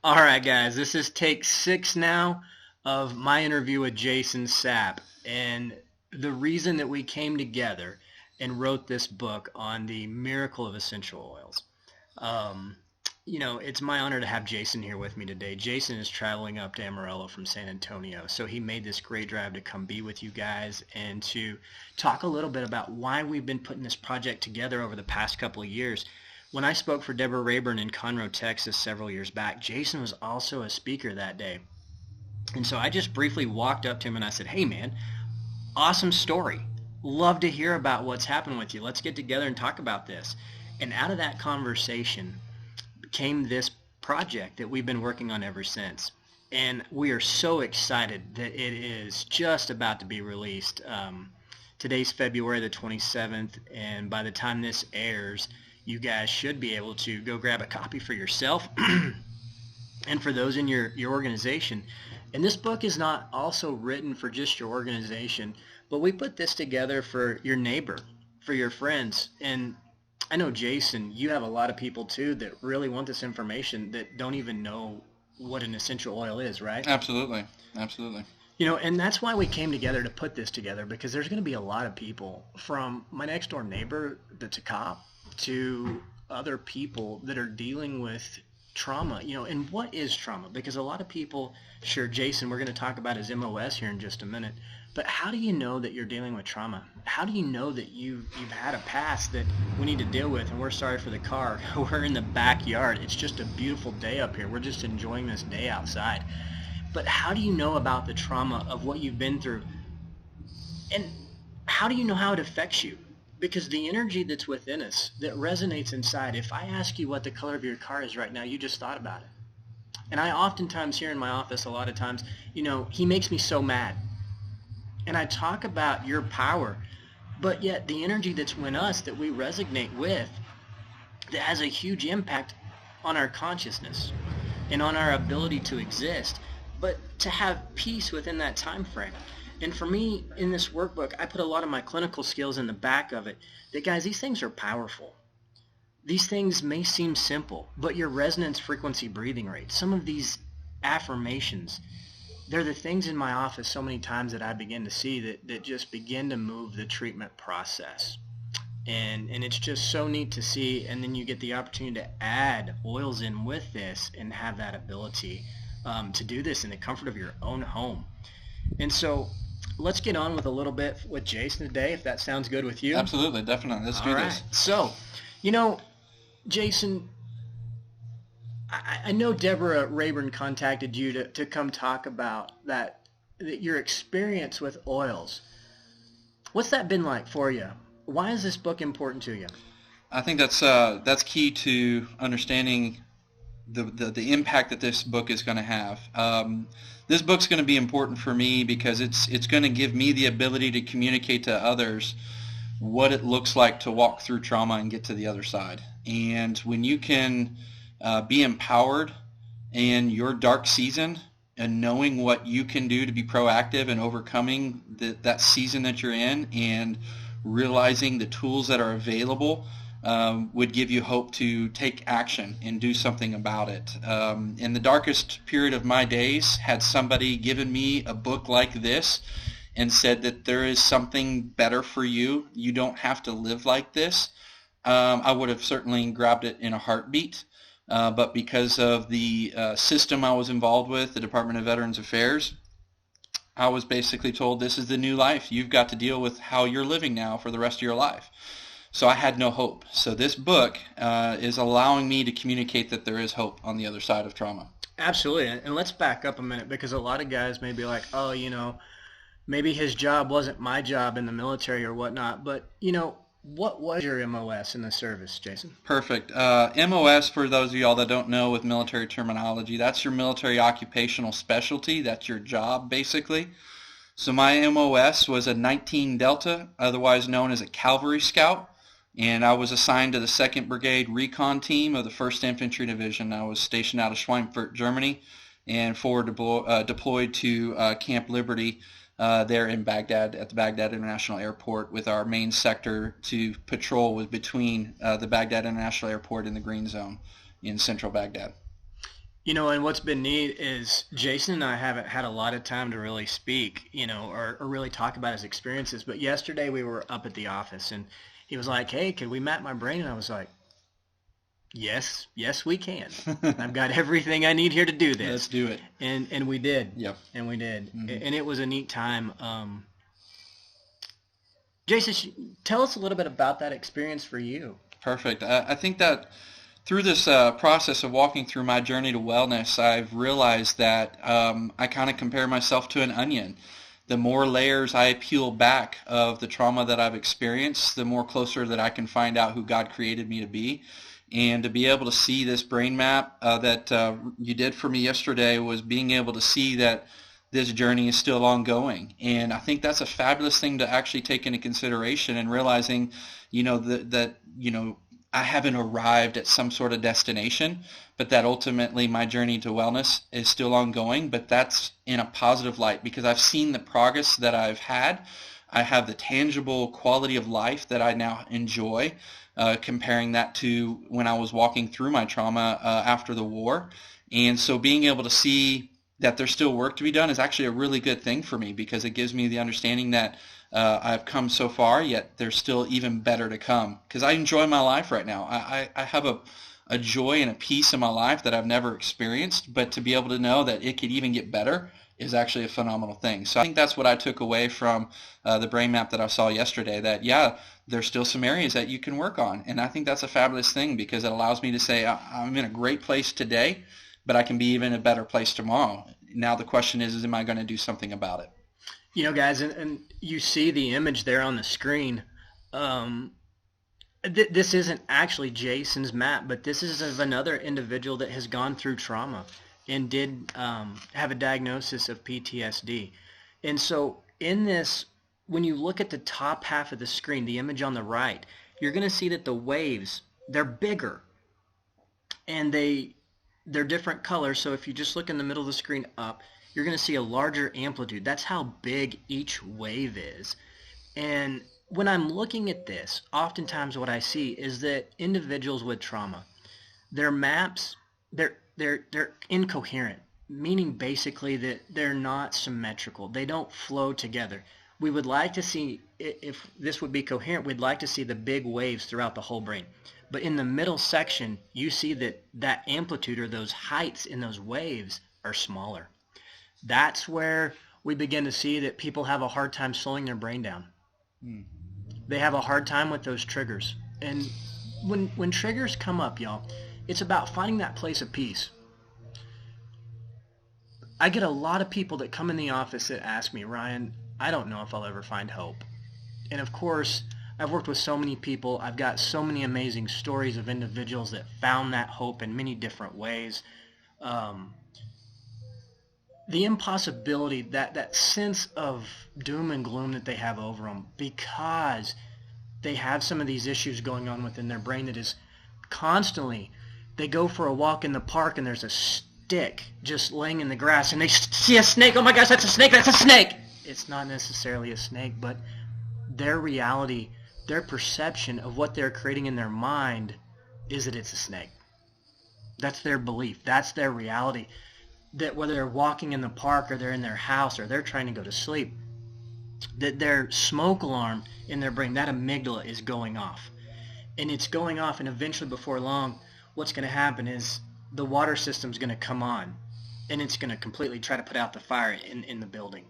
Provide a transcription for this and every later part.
All right, guys, this is take 6 now of my interview with Jason Sapp. And the reason that we came together and wrote this book on the miracle of essential oils. Um, it's my honor to have Jason here with me today. Jason is traveling up to Amarillo from San Antonio, so he made this great drive to come be with you guys and to talk a little bit about why we've been putting this project together over the past couple of years. When I spoke for Deborah Rayburn in Conroe, Texas several years back, Jason was also a speaker that day. And so I just briefly walked up to him and I said, "Hey man, awesome story. Love to hear about what's happened with you. Let's get together and talk about this." And out of that conversation came this project that we've been working on ever since. And we are so excited that it is just about to be released. Today's February the 27th, and by the time this airs, you guys should be able to go grab a copy for yourself and for those in your organization. And this book is not also written for just your organization, but we put this together for your neighbor, for your friends. And I know, Jason, you have a lot of people too that really want this information that don't even know what an essential oil is, right? Absolutely. Absolutely. And that's why we came together to put this together, because there's going to be a lot of people, from my next door neighbor that's a cop to other people that are dealing with trauma. And what is trauma? Because a lot of people, sure, Jason, we're going to talk about his MOS here in just a minute, but how do you know that you're dealing with trauma? How do you know that you've had a past that we need to deal with? And we're sorry for the car. We're in the backyard. It's just a beautiful day up here. We're just enjoying this day outside. But how do you know about the trauma of what you've been through? And how do you know how it affects you? Because the energy that's within us, that resonates inside, if I ask you what the color of your car is right now, you just thought about it. And I oftentimes here in my office, a lot of times, he makes me so mad. And I talk about your power, but yet the energy that's within us that we resonate with, that has a huge impact on our consciousness and on our ability to exist, but to have peace within that time frame. And for me, in this workbook, I put a lot of my clinical skills in the back of it. That, guys, these things are powerful. These things may seem simple, but your resonance frequency breathing rate, some of these affirmations, they're the things in my office so many times that I begin to see that just begin to move the treatment process. And it's just so neat to see. And then you get the opportunity to add oils in with this and have that ability to do this in the comfort of your own home. And so let's get on with a little bit with Jason today, if that sounds good with you. Absolutely. Definitely. Let's do this. So, Jason, I know Deborah Rayburn contacted you to come talk about that your experience with oils. What's that been like for you? Why is this book important to you? I think that's key to understanding the impact that this book is going to have. This book's going to be important for me because it's going to give me the ability to communicate to others what it looks like to walk through trauma and get to the other side. And when you can be empowered in your dark season and knowing what you can do to be proactive and overcoming that season that you're in, and realizing the tools that are available would give you hope to take action and do something about it. In the darkest period of my days, had somebody given me a book like this and said that there is something better for you, you don't have to live like this, I would have certainly grabbed it in a heartbeat. But because of the system I was involved with, the Department of Veterans Affairs, I was basically told, this is the new life. You've got to deal with how you're living now for the rest of your life. So I had no hope. So this book is allowing me to communicate that there is hope on the other side of trauma. Absolutely. And let's back up a minute, because a lot of guys may be like, oh, maybe his job wasn't my job in the military or whatnot. But, what was your MOS in the service, Jason? Perfect. MOS, for those of y'all that don't know with military terminology, that's your military occupational specialty. That's your job, basically. So my MOS was a 19 Delta, otherwise known as a Cavalry Scout, and I was assigned to the 2nd Brigade Recon Team of the 1st Infantry Division. I was stationed out of Schweinfurt, Germany, and forward deployed to Camp Liberty there in Baghdad, at the Baghdad International Airport, with our main sector to patrol was between the Baghdad International Airport and the Green Zone in central Baghdad. And what's been neat is Jason and I haven't had a lot of time to really speak, or really talk about his experiences. But yesterday we were up at the office and he was like, "Hey, can we map my brain?" And I was like, yes, we can. I've got everything I need here to do this. Let's do it. And we did. Yep. And we did. Mm-hmm. And it was a neat time. Jason, tell us a little bit about that experience for you. Perfect. I think that through this process of walking through my journey to wellness, I've realized that I kind of compare myself to an onion. The more layers I peel back of the trauma that I've experienced, the more closer that I can find out who God created me to be. And to be able to see this brain map that you did for me yesterday was being able to see that this journey is still ongoing. And I think that's a fabulous thing to actually take into consideration, and realizing, that I haven't arrived at some sort of destination, but that ultimately my journey to wellness is still ongoing. But that's in a positive light because I've seen the progress that I've had. I have the tangible quality of life that I now enjoy, comparing that to when I was walking through my trauma after the war. And so being able to see that there's still work to be done is actually a really good thing for me, because it gives me the understanding that I've come so far, yet there's still even better to come. Because I enjoy my life right now. I have a joy and a peace in my life that I've never experienced, but to be able to know that it could even get better is actually a phenomenal thing. So I think that's what I took away from the brain map that I saw yesterday, that, there's still some areas that you can work on. And I think that's a fabulous thing, because it allows me to say I'm in a great place today, but I can be even a better place tomorrow. Now the question is am I going to do something about it? Guys, and you see the image there on the screen. This isn't actually Jason's map, but this is of another individual that has gone through trauma and did have a diagnosis of PTSD. And so in this, when you look at the top half of the screen, the image on the right, you're going to see that the waves, they're bigger and they're different colors. So if you just look in the middle of the screen up, you're going to see a larger amplitude. That's how big each wave is. And when I'm looking at this, oftentimes what I see is that individuals with trauma, their maps, they're incoherent, meaning basically that they're not symmetrical. They don't flow together. We would like to see, if this would be coherent, we'd like to see the big waves throughout the whole brain. But in the middle section, you see that amplitude, or those heights in those waves, are smaller. That's where we begin to see that people have a hard time slowing their brain down. They have a hard time with those triggers. And when triggers come up, y'all, it's about finding that place of peace. I get a lot of people that come in the office that ask me, "Ryan, I don't know if I'll ever find hope." And of course, I've worked with so many people. I've got so many amazing stories of individuals that found that hope in many different ways. The impossibility, that sense of doom and gloom that they have over them, because they have some of these issues going on within their brain, that is constantly, they go for a walk in the park and there's a stick just laying in the grass and they see a snake. "Oh my gosh, that's a snake, that's a snake!" It's not necessarily a snake, but their reality, their perception of what they're creating in their mind is that it's a snake. That's their belief. That's their reality. That whether they're walking in the park or they're in their house or they're trying to go to sleep, that their smoke alarm in their brain, that amygdala, is going off. And it's going off, and eventually before long, what's going to happen is the water system's going to come on, and it's going to completely try to put out the fire in the building.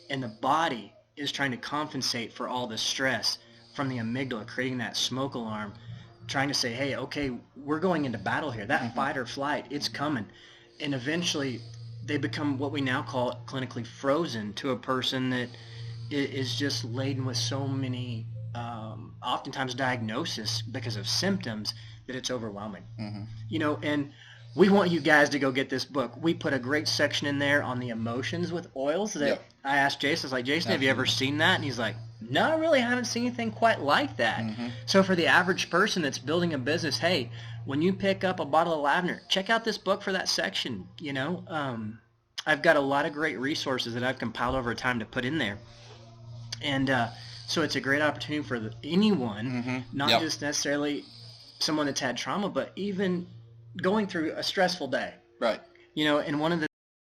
And the body is trying to compensate for all the stress from the amygdala, creating that smoke alarm, trying to say, "Hey, okay, we're going into battle here. That fight or flight, it's coming." And eventually they become what we now call clinically frozen, to a person that is just laden with so many, oftentimes diagnosis because of symptoms, that it's overwhelming. And we want you guys to go get this book. We put a great section in there on the emotions with oils that I asked Jason. I was like, "Jason, have you ever seen that?" And he's like, "No, I really haven't seen anything quite like that." So for the average person that's building a business, hey, when you pick up a bottle of lavender, check out this book for that section. I've got a lot of great resources that I've compiled over time to put in there. And so it's a great opportunity for anyone, not just necessarily someone that's had trauma, but even going through a stressful day. Right. You know, and one of the